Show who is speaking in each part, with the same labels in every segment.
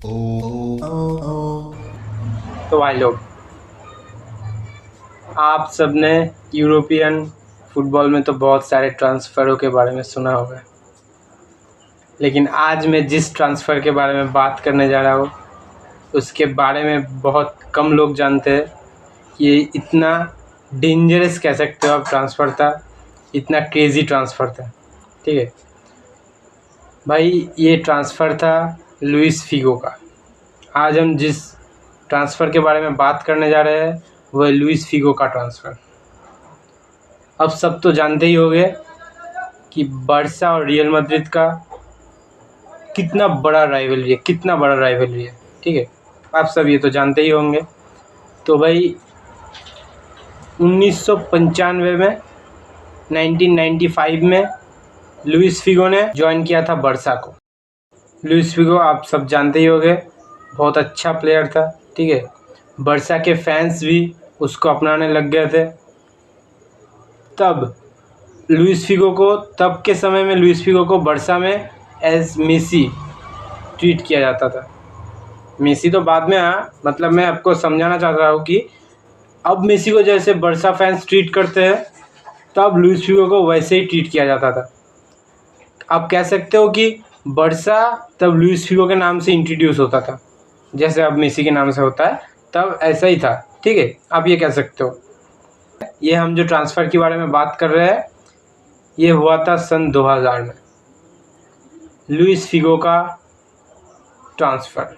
Speaker 1: तो भाई लोग, आप सबने यूरोपियन फुटबॉल में तो बहुत सारे ट्रांसफ़रों के बारे में सुना होगा, लेकिन आज मैं जिस ट्रांसफ़र के बारे में बात करने जा रहा हूँ उसके बारे में बहुत कम लोग जानते हैं। ये इतना डेंजरस कह सकते हो आप ट्रांसफ़र था, इतना क्रेज़ी ट्रांसफ़र था। ठीक है भाई, ये ट्रांसफ़र था लुइस फिगो का। आज हम जिस ट्रांसफ़र के बारे में बात करने जा रहे हैं वह लुइस फिगो का ट्रांसफ़र। अब सब तो जानते ही होंगे कि बार्सा और रियल मैड्रिड का कितना बड़ा राइवलरी है, ठीक है, आप सब ये तो जानते ही होंगे। तो भाई 1995 में 1995 में लुइस फिगो ने ज्वाइन किया था बार्सा को। लुइस फिगो आप सब जानते ही होंगे, बहुत अच्छा प्लेयर था। ठीक है, बार्सा के फैंस भी उसको अपनाने लग गए थे। तब के समय में लुइस फिगो को बार्सा में एज मेसी ट्रीट किया जाता था। मेसी तो बाद में आया, मतलब मैं आपको समझाना चाह रहा हूँ कि अब मेसी को जैसे बार्सा फैंस ट्रीट करते हैं तब लुइस फिगो को वैसे ही ट्रीट किया जाता था। आप कह सकते हो कि बार्सा तब लुइस फिगो के नाम से इंट्रोड्यूस होता था, जैसे अब मेसी के नाम से होता है, तब ऐसा ही था। ठीक है, आप ये कह सकते हो। ये हम जो ट्रांसफ़र के बारे में बात कर रहे हैं ये हुआ था सन 2000 में, लुइस फिगो का transfer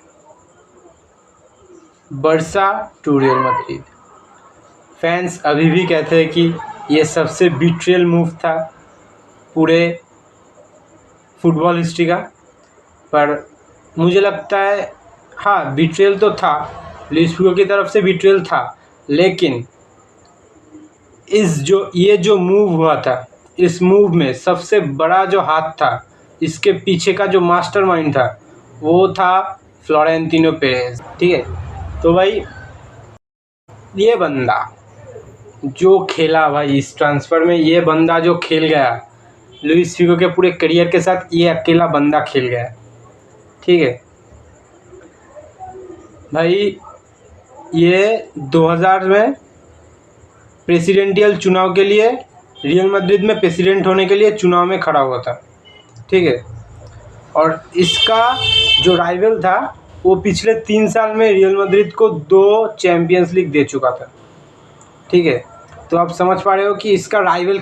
Speaker 1: Barca to Real Madrid. Fans अभी भी कहते हैं कि ये सबसे बिट्रियल मूव था पूरे फुटबॉल हिस्ट्री का, पर मुझे लगता है हाँ, बिट्रियल तो था, लुइस फिगो की तरफ से बिट्रियल था, लेकिन ये जो मूव हुआ था, इस मूव में सबसे बड़ा जो हाथ था, इसके पीछे का जो मास्टरमाइंड था वो था फ्लोरेंटिनो पेरेज। ठीक है, तो भाई ये बंदा जो खेला भाई इस ट्रांसफ़र में, ये बंदा जो खेल गया लुइस फिगो के पूरे करियर के साथ, ये अकेला बंदा खेल गया। ठीक है भाई, ये 2000 में प्रेसिडेंशियल चुनाव के लिए रियल मैड्रिड में प्रेसिडेंट होने के लिए चुनाव में खड़ा हुआ था। ठीक है, और इसका जो राइवल था वो पिछले 3 साल में रियल मैड्रिड को 2 चैम्पियंस लीग दे चुका था। ठीक है, तो आप समझ पा रहे हो कि इसका राइवल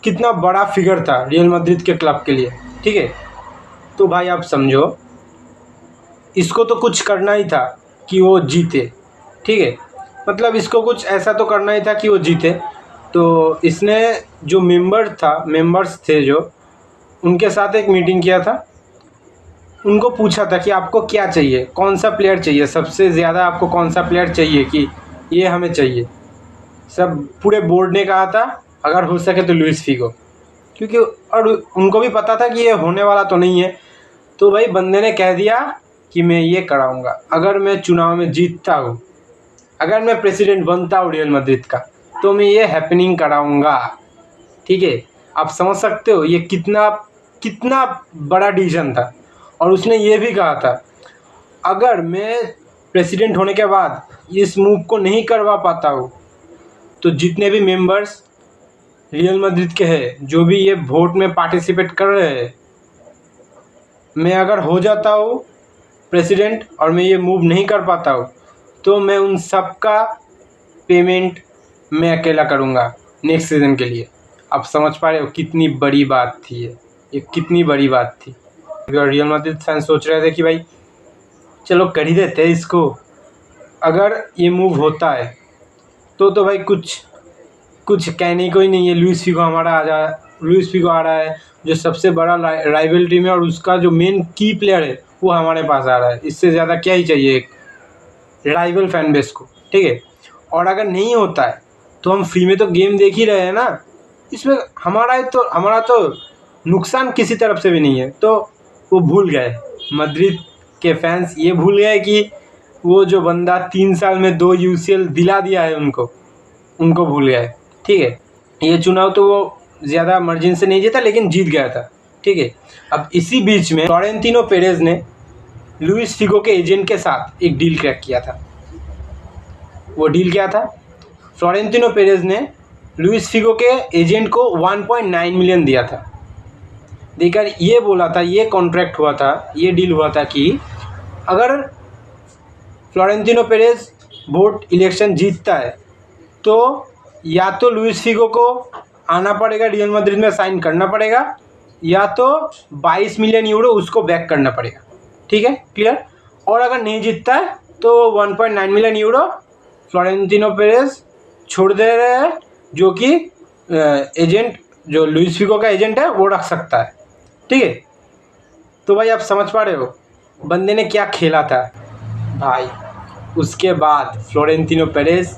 Speaker 1: कितना बड़ा फिगर था रियल मैड्रिड के क्लब के लिए। ठीक है, तो भाई आप समझो, इसको तो कुछ करना ही था कि वो जीते। ठीक है, मतलब इसको कुछ ऐसा तो करना ही था कि वो जीते। तो इसने जो मेंबर्स थे जो, उनके साथ एक मीटिंग किया था, उनको पूछा था कि आपको क्या चाहिए, कौन सा प्लेयर चाहिए, सबसे ज़्यादा आपको कौन सा प्लेयर चाहिए कि ये हमें चाहिए। सब पूरे बोर्ड ने कहा था अगर हो सके तो लुइस फिगो, क्योंकि और उनको भी पता था कि ये होने वाला तो नहीं है। तो भाई बंदे ने कह दिया कि मैं ये कराऊंगा, अगर मैं चुनाव में जीतता हूँ, अगर मैं प्रेसिडेंट बनता हूँ रियल मैड्रिड का, तो मैं ये हैपनिंग कराऊंगा। ठीक है, आप समझ सकते हो ये कितना बड़ा डिसीजन था। और उसने ये भी कहा था अगर मैं प्रेसिडेंट होने के बाद इस मूव को नहीं करवा पाता हूँ तो जितने भी मेंबर्स रियल मैड्रिड के हैं, जो भी ये वोट में पार्टिसिपेट कर रहे हैं, मैं अगर हो जाता हूँ प्रेसिडेंट और मैं ये मूव नहीं कर पाता हूँ तो मैं उन सब का पेमेंट मैं अकेला करूँगा नेक्स्ट सीज़न के लिए। आप समझ पा रहे हो कितनी बड़ी बात थी ये कितनी बड़ी बात थी। रियल मैड्रिड फैन सोच रहे थे कि भाई चलो कर ही देते हैं इसको, अगर ये मूव होता है तो भाई कुछ कहने को ही नहीं है। लुइस फिगो आ रहा है जो सबसे बड़ा राइवलरी में, और उसका जो मेन की प्लेयर है वो हमारे पास आ रहा है। इससे ज़्यादा क्या ही चाहिए एक राइवल फैन बेस को। ठीक है, और अगर नहीं होता है तो हम फ्री में तो गेम देख ही रहे हैं ना, इसमें हमारा तो नुकसान किसी तरफ से भी नहीं है। तो वो भूल गए, मैड्रिड के फैंस ये भूल गए कि वो जो बंदा 3 साल में 2 यूसीएल दिला दिया है उनको भूल गए। ठीक है, ये चुनाव तो वो ज़्यादा मार्जिन से नहीं जीता लेकिन जीत गया था। ठीक है, अब इसी बीच में फ्लोरेंटिनो पेरेज ने लुइस फिगो के एजेंट के साथ एक डील क्रैक किया था। वो डील क्या था? फ्लोरेंटिनो पेरेज ने लुइस फिगो के एजेंट को 1.9 मिलियन दिया था, देकर ये बोला था, ये कॉन्ट्रैक्ट हुआ था, ये डील हुआ था कि अगर फ्लोरेंटिनो पेरेज वोट इलेक्शन जीतता है तो या तो लुइस फिगो को आना पड़ेगा, रियल मैड्रिड में साइन करना पड़ेगा, या तो 22 मिलियन यूरो उसको बैक करना पड़ेगा। ठीक है, क्लियर? और अगर नहीं जीतता है तो 1.9 मिलियन यूरो फ्लोरेंटिनो पेरेज छोड़ दे रहे हैं, जो कि एजेंट, जो लुइस फिगो का एजेंट है, वो रख सकता है। ठीक है, तो भाई आप समझ पा रहे हो बंदे ने क्या खेला था भाई। उसके बाद फ्लोरेंटिनो पेरेज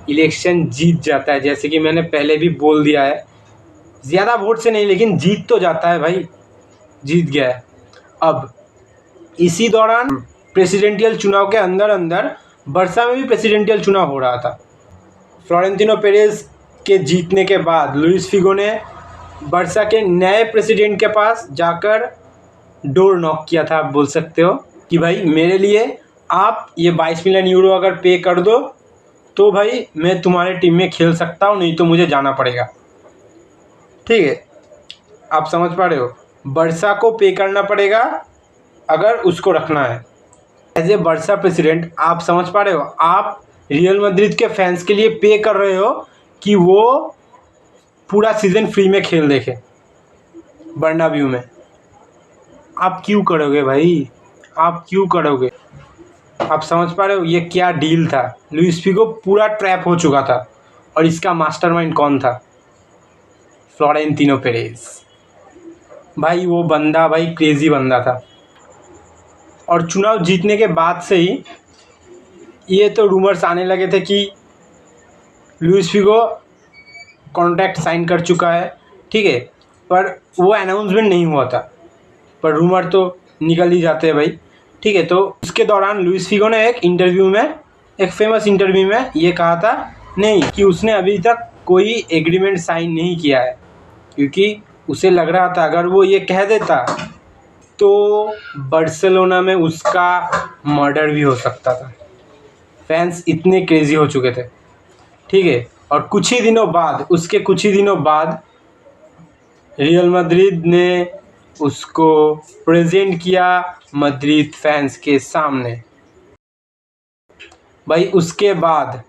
Speaker 1: इलेक्शन जीत जाता है, जैसे कि मैंने पहले भी बोल दिया है, ज़्यादा वोट से नहीं लेकिन जीत तो जाता है भाई, जीत गया है। अब इसी दौरान प्रेसिडेंशियल चुनाव के अंदर अंदर बरसा में भी प्रेसिडेंशियल चुनाव हो रहा था। फ्लोरेंटिनो पेरेज के जीतने के बाद लुइस फिगो ने बरसा के नए प्रेसिडेंट के पास जाकर डोर नॉक किया था, आप बोल सकते हो, कि भाई मेरे लिए आप ये 22 मिलियन यूरो अगर पे कर दो तो भाई मैं तुम्हारे टीम में खेल सकता हूँ, नहीं तो मुझे जाना पड़ेगा। ठीक है, आप समझ पा रहे हो, बरसा को पे करना पड़ेगा अगर उसको रखना है। एज ए बरसा प्रेसिडेंट आप समझ पा रहे हो, आप रियल मैड्रिड के फैंस के लिए पे कर रहे हो कि वो पूरा सीज़न फ्री में खेल देखे बर्नाब्यू में। आप क्यों करोगे भाई, आप क्यों करोगे? आप समझ पा रहे हो ये क्या डील था? लुइस फिगो पूरा ट्रैप हो चुका था, और इसका मास्टरमाइंड कौन था? Florentino Perez. भाई वो बंदा भाई क्रेजी बंदा था। और चुनाव जीतने के बाद से ही ये तो रूमर्स आने लगे थे कि लुइस फिगो कॉन्ट्रैक्ट साइन कर चुका है। ठीक है, पर वो अनाउंसमेंट नहीं हुआ था, पर रूमर तो निकल ही जाते हैं भाई। ठीक है, तो उसके दौरान लुइस फिगो ने एक इंटरव्यू में, एक फेमस इंटरव्यू में ये कहा था नहीं कि उसने अभी तक कोई एग्रीमेंट साइन नहीं किया है, क्योंकि उसे लग रहा था अगर वो ये कह देता तो बार्सिलोना में उसका मर्डर भी हो सकता था। फैंस इतने क्रेजी हो चुके थे। ठीक है, और कुछ ही दिनों बाद, उसके कुछ ही दिनों बाद रियल मैड्रिड ने उसको प्रेजेंट किया मैड्रिड फैंस के सामने। भाई उसके बाद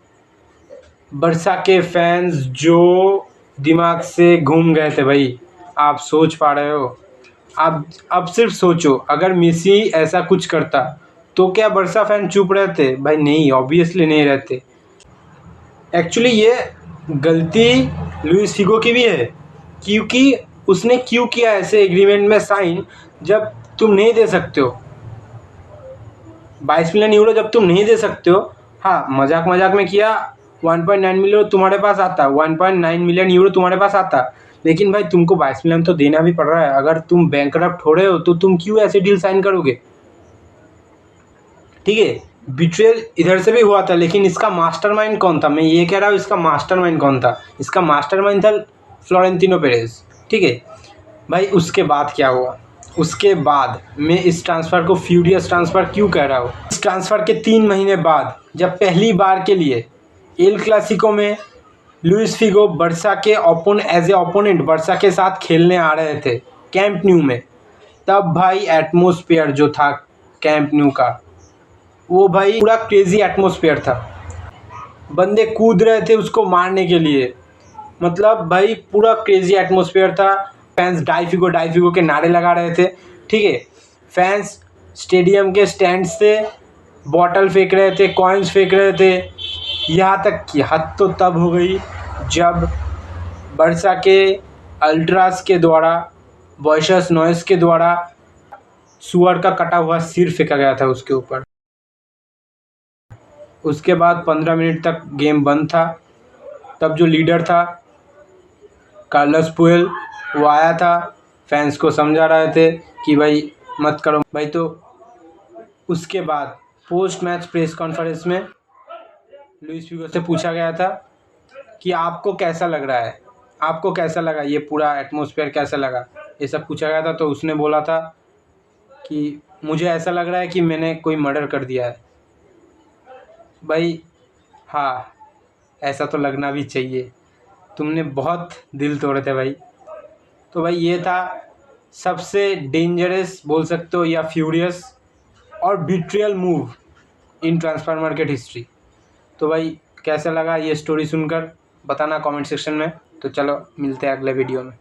Speaker 1: बरसा के फैंस जो दिमाग से घूम गए थे भाई, आप सोच पा रहे हो? आप अब सिर्फ सोचो, अगर मेसी ऐसा कुछ करता तो क्या बरसा फैन चुप रहते? भाई नहीं, ऑब्वियसली नहीं रहते। एक्चुअली ये गलती लुइस फिगो की भी है, क्योंकि उसने क्यों किया ऐसे एग्रीमेंट में साइन जब तुम नहीं दे सकते हो 22 मिलियन यूरो, जब तुम नहीं दे सकते हो। हाँ, मजाक मजाक में किया, 1.9 मिलियन तुम्हारे पास आता, 1.9 मिलियन यूरो तुम्हारे पास आता, लेकिन भाई तुमको 22 मिलियन तो देना भी पड़ रहा है। अगर तुम बैंकरप्ट हो रहे हो तो तुम क्यों ऐसे डील साइन करोगे? ठीक है, बिट्रेयल इधर से भी हुआ था, लेकिन इसका मास्टरमाइंड कौन था? मैं ये कह रहा हूँ, इसका मास्टरमाइंड कौन था? इसका मास्टरमाइंड था फ्लोरेंटिनो पेरेज। ठीक है भाई, उसके बाद क्या हुआ? उसके बाद मैं इस ट्रांसफ़र को फ्यूरियस ट्रांसफ़र क्यों कह रहा हूँ? इस ट्रांसफ़र के 3 महीने बाद जब पहली बार के लिए एल क्लासिको में लुइस फिगो बरसा के एज ए ओपोनेंट बरसा के साथ खेलने आ रहे थे कैंप न्यू में, तब भाई एटमॉस्फेयर जो था कैंप न्यू का, वो भाई पूरा क्रेजी एटमॉस्फेयर था। बंदे कूद रहे थे उसको मारने के लिए, मतलब भाई पूरा क्रेजी एटमॉस्फेयर था। फैंस डाई फिगो के नारे लगा रहे थे। ठीक है, फैंस स्टेडियम के स्टैंड से बॉटल फेंक रहे थे, कॉइन्स फेंक रहे थे। यहाँ तक कि हद तो तब हो गई जब बरसा के अल्ट्रास के द्वारा, वॉइसस नॉइस के द्वारा सुअर का कटा हुआ सिर फेंका गया था उसके ऊपर। उसके बाद 15 मिनट तक गेम बंद था। तब जो लीडर था कार्लोस पुएल, वो आया था, फैंस को समझा रहे थे कि भाई मत करो भाई। तो उसके बाद पोस्ट मैच प्रेस कॉन्फ्रेंस में लुइस फिगो से पूछा गया था कि आपको कैसा लग रहा है, आपको कैसा लगा, ये पूरा एटमॉस्फेयर कैसा लगा, ये सब पूछा गया था। तो उसने बोला था कि मुझे ऐसा लग रहा है कि मैंने कोई मर्डर कर दिया है। भाई हाँ, ऐसा तो लगना भी चाहिए, तुमने बहुत दिल तोड़े थे भाई। तो भाई ये था सबसे डेंजरस बोल सकते हो या फ्यूरियस और betrayal move in transfer market history. तो भाई कैसा लगा ये स्टोरी सुनकर बताना कमेंट सेक्शन में। तो चलो मिलते हैं अगले वीडियो में।